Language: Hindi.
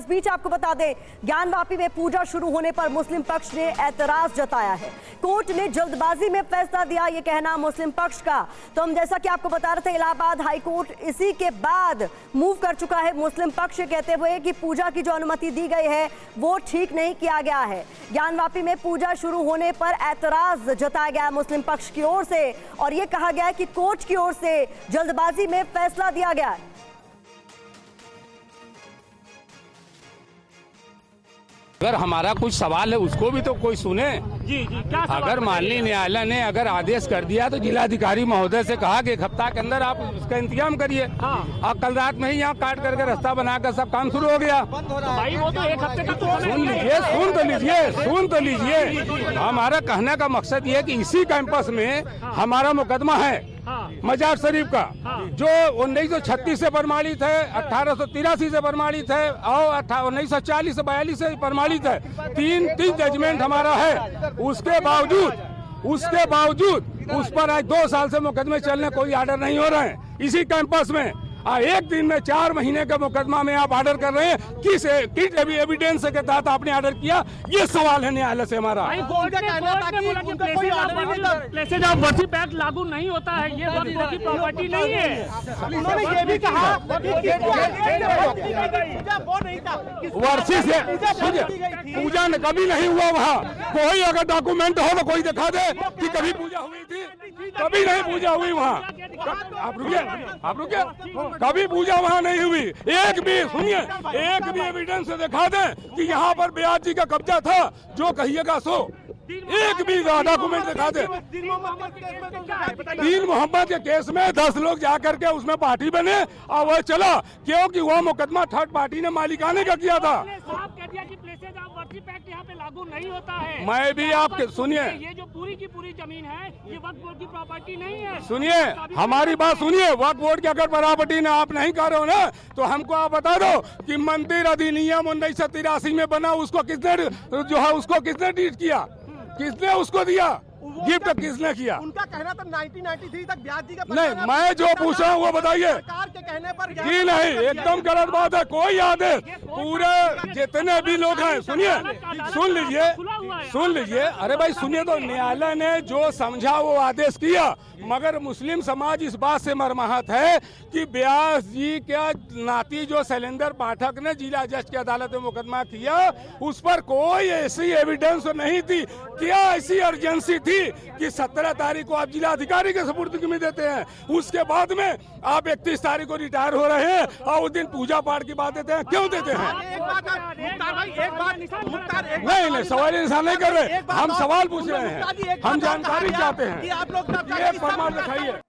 बीच आपको बता दें, ज्ञानवापी में पूजा शुरू होने पर मुस्लिम पक्ष ने ऐतराज जताया है। कोर्ट ने जल्दबाजी में फैसला दिया, ये कहना मुस्लिम पक्ष का। तो हम जैसा कि आपको बता रहे थे, इलाहाबाद हाईकोर्ट इसी के बाद मूव कर चुका है मुस्लिम पक्ष कहते हुए कि पूजा की जो अनुमति दी गई है वो ठीक नहीं किया गया है। ज्ञानवापी में पूजा शुरू होने पर ऐतराज जताया गया मुस्लिम पक्ष की ओर से और ये कहा गया कि कोर्ट की ओर से जल्दबाजी में फैसला दिया गया है। अगर हमारा कुछ सवाल है उसको भी तो कोई सुने। जी क्या अगर माननीय न्यायालय ने अगर आदेश कर दिया तो जिलाधिकारी महोदय से कहा कि एक हफ्ता के अंदर आप उसका इंतजाम करिए। हाँ। कल रात में ही यहाँ काट करके रास्ता बनाकर सब काम शुरू हो गया। भाई वो तो एक हफ्ते का तो सुन तो लीजिए। हमारा कहने का मकसद ये है कि इसी कैंपस में हमारा मुकदमा है मजार शरीफ का, जो 1936 से प्रमाणित है, 1883 से प्रमाणित है और 1940 से 42 से प्रमाणित है। तीन जजमेंट हमारा है। उसके बावजूद उस पर आज 2 साल से मुकदमे चलने कोई आर्डर नहीं हो रहे हैं इसी कैंपस में। एक दिन में 4 महीने का मुकदमा में आप ऑर्डर कर रहे हैं। किस एविडेंस के तहत आपने ऑर्डर किया, ये सवाल है न्यायालय से हमारा। प्लेसेज ऑफ वर्शिप एक्ट लागू नहीं होता है, ये वक्फ की प्रॉपर्टी नहीं है। उन्होंने ये भी कहा वर्षी से पूजा कभी नहीं हुआ वहाँ। कोई अगर डॉक्यूमेंट हो तो कोई दिखा दे कि कभी पूजा हुई थी। कभी नहीं पूजा हुई वहाँ। आप रुकिए कभी पूजा वहाँ नहीं हुई। एक भी एविडेंस दिखा दें कि यहाँ पर बयाज जी का कब्जा था, जो कहिएगा सो। एक भी डॉक्यूमेंट दिखा दे। दीन मोहम्मद के केस में 10 लोग जाकर के उसमें पार्टी बने और वह चला, क्योंकि वह मुकदमा थर्ड पार्टी ने मालिकाने का किया था। यहाँ पे लागू नहीं होता है। मैं भी आपके सुनिए, ये जो पूरी की पूरी जमीन है ये वक्फ बोर्ड की प्रॉपर्टी नहीं है। सुनिए हमारी बात सुनिए। वक्फ बोर्ड की अगर प्रॉपर्टी ने आप नहीं कर रहे हो ना, तो हमको आप बता दो कि मंदिर अधिनियम 1983 में बना, उसको किसने डीड किया, किसने उसको दिया, गिफ्ट किसने किया? उनका कहना था 1993 तक ब्याज जी का नहीं, मैं जो पूछ रहा हूँ वो बताइए। सरकार के कहने पर जी नहीं, एकदम गलत बात है। कोई आदेश, पूरे जितने भी लोग हैं, सुन लीजिए। अरे भाई सुनिए तो, न्यायालय ने जो समझा वो आदेश किया, मगर मुस्लिम समाज इस बात से मरमाहत है कि व्यास जी का नाती जो शैलेंद्र पाठक ने जिला जज की अदालत में मुकदमा किया, उस पर कोई ऐसी एविडेंस नहीं थी। क्या ऐसी अर्जेंसी थी कि 17 तारीख को आप जिला अधिकारी के सुपुर्दगी में देते हैं, उसके बाद में आप 31 तारीख को रिटायर हो रहे हैं और उस दिन पूजा पाठ की बात देते हैं? क्यों देते हैं? नहीं, सवाल इंसान नहीं कर रहे, हम सवाल पूछ रहे हैं, हम जानकारी चाहते हैं। आप लोग प्रमाण दिखाइए।